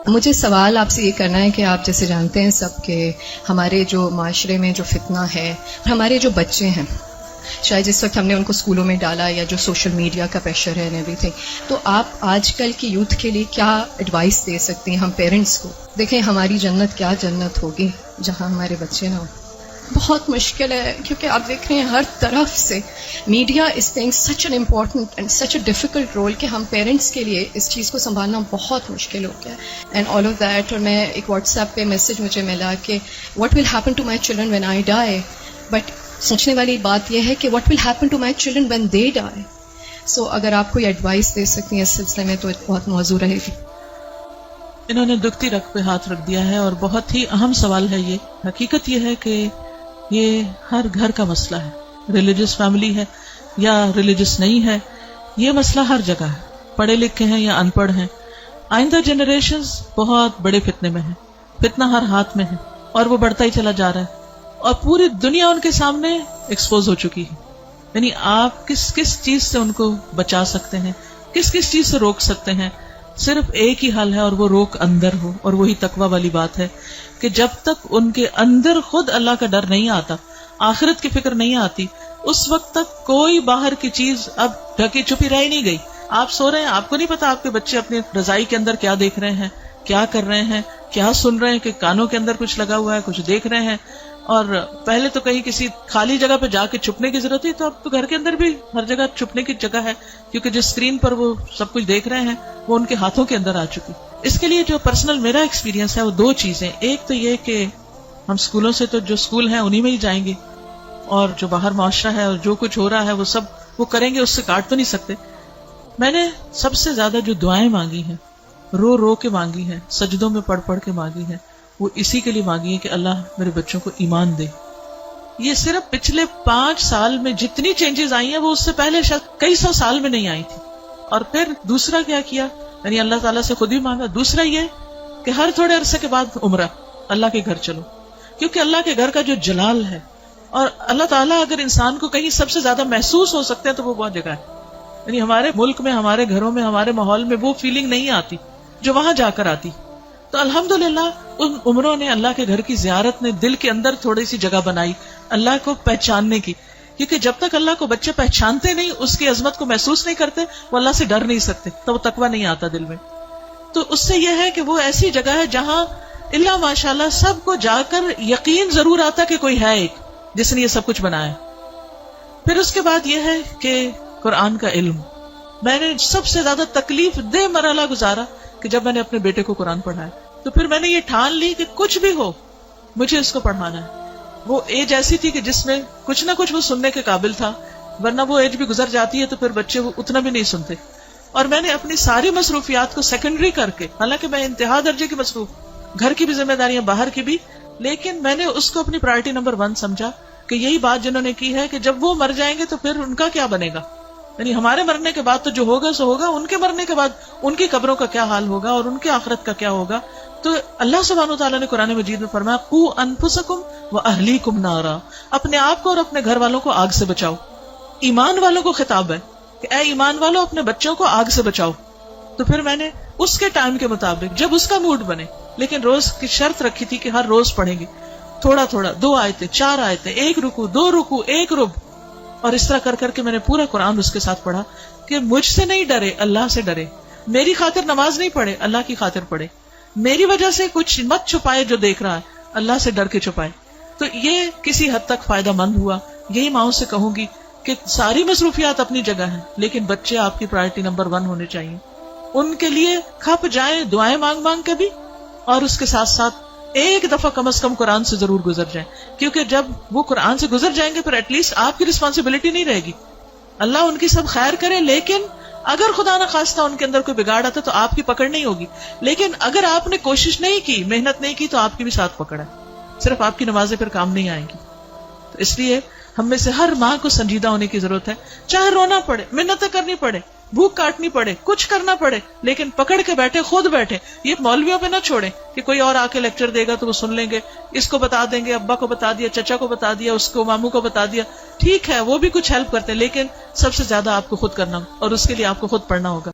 مجھے سوال آپ سے یہ کرنا ہے کہ آپ جیسے جانتے ہیں سب کہ ہمارے جو معاشرے میں جو فتنہ ہے، ہمارے جو بچے ہیں، شاید جس وقت ہم نے ان کو اسکولوں میں ڈالا یا جو سوشل میڈیا کا پریشر ہے اینڈ ایوری تھنگ، تو آپ آج کل کی یوتھ کے لیے کیا ایڈوائس دے سکتے ہیں ہم پیرنٹس کو؟ دیکھیں ہماری جنت کیا جنت ہوگی جہاں ہمارے بچے نہ ہوں۔ بہت مشکل ہے کیونکہ آپ دیکھ رہے ہیں ہر طرف سے media is playing such an important and such a difficult role کہ ہم پیرنٹس کے لیے اس چیز کو سنبھالنا بہت مشکل ہو گیا ہے اینڈ آل آف دیٹ۔ اور میں ایک واٹس ایپ پہ میسج مجھے ملا کہ what will happen to my children when I die, but سوچنے والی بات یہ ہے کہ what will happen to my children when they die. So اگر آپ کوئی ایڈوائس دے سکتی ہیں اس سلسلے میں تو بہت موزوں رہے گی۔ انہوں نے دکھتی رگ پہ ہاتھ رکھ دیا ہے اور بہت ہی اہم سوال ہے یہ۔ حقیقت یہ ہے کہ یہ ہر گھر کا مسئلہ ہے، ریلیجس فیملی ہے یا ریلیجس نہیں ہے، یہ مسئلہ ہر جگہ ہے، پڑھے لکھے ہیں یا ان پڑھ ہیں۔ آئندہ جنریشنز بہت بڑے فتنے میں ہیں، فتنہ ہر ہاتھ میں ہے اور وہ بڑھتا ہی چلا جا رہا ہے اور پوری دنیا ان کے سامنے ایکسپوز ہو چکی ہے۔ یعنی آپ کس کس چیز سے ان کو بچا سکتے ہیں، کس کس چیز سے روک سکتے ہیں؟ صرف ایک ہی حل ہے اور وہ روک اندر ہو، اور وہی تقویٰ والی بات ہے کہ جب تک ان کے اندر خود اللہ کا ڈر نہیں آتا، آخرت کی فکر نہیں آتی، اس وقت تک کوئی باہر کی چیز اب ڈھکی چھپی رہ ہی نہیں گئی۔ آپ سو رہے ہیں، آپ کو نہیں پتا آپ کے بچے اپنی رضائی کے اندر کیا دیکھ رہے ہیں، کیا کر رہے ہیں، کیا سن رہے ہیں، کہ کانوں کے اندر کچھ لگا ہوا ہے، کچھ دیکھ رہے ہیں۔ اور پہلے تو کہیں کسی خالی جگہ پہ جا کے چھپنے کی ضرورت تھی، تو اب تو گھر کے اندر بھی ہر جگہ چھپنے کی جگہ ہے، کیونکہ جس اسکرین پر وہ سب کچھ دیکھ رہے ہیں وہ ان کے ہاتھوں کے اندر آ چکی۔ اس کے لیے جو پرسنل میرا ایکسپیرینس ہے وہ دو چیزیں، ایک تو یہ کہ ہم اسکولوں سے تو جو اسکول ہیں انہی میں ہی جائیں گے، اور جو باہر معاشرہ ہے اور جو کچھ ہو رہا ہے وہ سب وہ کریں گے، اس سے کاٹ تو نہیں سکتے۔ میں نے سب سے زیادہ جو دعائیں مانگی ہیں، رو رو کے مانگی ہیں، سجدوں میں پڑھ پڑھ کے مانگی ہیں، وہ اسی کے لیے مانگی ہے کہ اللہ میرے بچوں کو ایمان دے۔ یہ صرف پچھلے 5 سال میں جتنی چینجز آئی ہیں وہ اس سے پہلے شاید کئی 100 سال میں نہیں آئی تھی۔ اور پھر دوسرا کیا کیا، یعنی اللہ تعالیٰ سے خود ہی مانگا۔ دوسرا یہ کہ ہر تھوڑے عرصے کے بعد عمرہ، اللہ کے گھر چلو، کیونکہ اللہ کے گھر کا جو جلال ہے، اور اللہ تعالیٰ اگر انسان کو کہیں سب سے زیادہ محسوس ہو سکتے ہیں تو وہ بہت جگہ ہے۔ یعنی ہمارے ملک میں، ہمارے گھروں میں، ہمارے ماحول میں وہ فیلنگ نہیں آتی جو وہاں جا کر آتی۔ تو الحمدللہ ان عمروں نے، اللہ کے گھر کی زیارت نے دل کے اندر تھوڑی سی جگہ بنائی اللہ کو پہچاننے کی، کیونکہ جب تک اللہ کو بچے پہچانتے نہیں، اس کی عظمت کو محسوس نہیں کرتے، وہ اللہ سے ڈر نہیں سکتے، تو وہ تقویٰ نہیں آتا دل میں۔ تو اس سے یہ ہے کہ وہ ایسی جگہ ہے جہاں اللہ ماشاءاللہ سب کو جا کر یقین ضرور آتا کہ کوئی ہے ایک جس نے یہ سب کچھ بنایا۔ پھر اس کے بعد یہ ہے کہ قرآن کا علم، میں نے سب سے زیادہ تکلیف دہ مرحلہ گزارا کہ جب میں نے اپنے بیٹے کو قرآن پڑھایا، تو پھر میں نے یہ ٹھان لی کہ کچھ بھی ہو مجھے اس کو پڑھانا ہے۔ وہ ایج ایسی تھی کہ جس میں کچھ نہ کچھ وہ سننے کے قابل تھا، ورنہ وہ ایج بھی گزر جاتی ہے تو پھر بچے وہ اتنا بھی نہیں سنتے۔ اور میں نے اپنی ساری مصروفیات کو سیکنڈری کر کے، حالانکہ میں انتہا درجے کی مصروف، گھر کی بھی ذمہ داریاں، باہر کی بھی، لیکن میں نے اس کو اپنی پرائرٹی نمبر 1 سمجھا کہ یہی بات جنہوں نے کی ہے کہ جب وہ مر جائیں گے تو پھر ان کا کیا بنے گا، یعنی ہمارے مرنے کے بعد تو جو ہوگا سو ہوگا، ان کے مرنے کے بعد ان کی قبروں کا کیا حال ہوگا اور ان کی آخرت کا کیا ہوگا۔ تو اللہ سبحانہ وتعالیٰ نے قرآن مجید میں فرمایا قوا انفسکم واہلیکم نارا، اپنے آپ کو اور اپنے گھر والوں کو آگ سے بچاؤ۔ ایمان والوں کو خطاب ہے کہ اے ایمان والوں اپنے بچوں کو آگ سے بچاؤ۔ تو پھر میں نے اس کے ٹائم کے مطابق، جب اس کا موڈ بنے، لیکن روز کی شرط رکھی تھی کہ ہر روز پڑھیں گے تھوڑا تھوڑا، 2 آیتیں 4 آیتیں، 1 رکوع 2 رکوع 1 رب، اور اس طرح کر کر کے میں نے پورا قرآن اس کے ساتھ پڑھا کہ مجھ سے نہیں ڈرے، اللہ سے ڈرے، میری خاطر نماز نہیں پڑھے، اللہ کی خاطر پڑھے، میری وجہ سے کچھ مت چھپائے جو دیکھ رہا ہے، اللہ سے ڈر کے چھپائے۔ تو یہ کسی حد تک فائدہ مند ہوا۔ یہی ماؤں سے کہوں گی کہ ساری مصروفیات اپنی جگہ ہیں، لیکن بچے آپ کی پرائرٹی نمبر 1 ہونے چاہیے۔ ان کے لیے کھپ جائیں دعائیں مانگ مانگ کے بھی، اور اس کے ساتھ ساتھ ایک دفعہ کم از کم قرآن سے ضرور گزر جائیں، کیونکہ جب وہ قرآن سے گزر جائیں گے پھر ایٹ لیسٹ آپ کی رسپانسبلٹی نہیں رہے گی۔ اللہ ان کی سب خیر کرے، لیکن اگر خدا نہ خواستہ ان کے اندر کوئی بگاڑ آتا تو آپ کی پکڑ نہیں ہوگی، لیکن اگر آپ نے کوشش نہیں کی، محنت نہیں کی، تو آپ کی بھی ساتھ پکڑ ہے، صرف آپ کی نمازیں پھر کام نہیں آئیں گی۔ تو اس لیے ہم میں سے ہر ماں کو سنجیدہ ہونے کی ضرورت ہے، چاہے رونا پڑے، محنتیں کرنی پڑے، بھوک کاٹنی پڑے، کچھ کرنا پڑے، لیکن پکڑ کے بیٹھے، خود بیٹھے۔ یہ مولویوں پہ نہ چھوڑیں کہ کوئی اور آ کے لیکچر دے گا تو وہ سن لیں گے، اس کو بتا دیں گے، ابا کو بتا دیا، چچا کو بتا دیا، اس کو ماموں کو بتا دیا، ٹھیک ہے وہ بھی کچھ ہیلپ کرتے ہیں، لیکن سب سے زیادہ آپ کو خود کرنا، اور اس کے لیے آپ کو خود پڑھنا ہوگا۔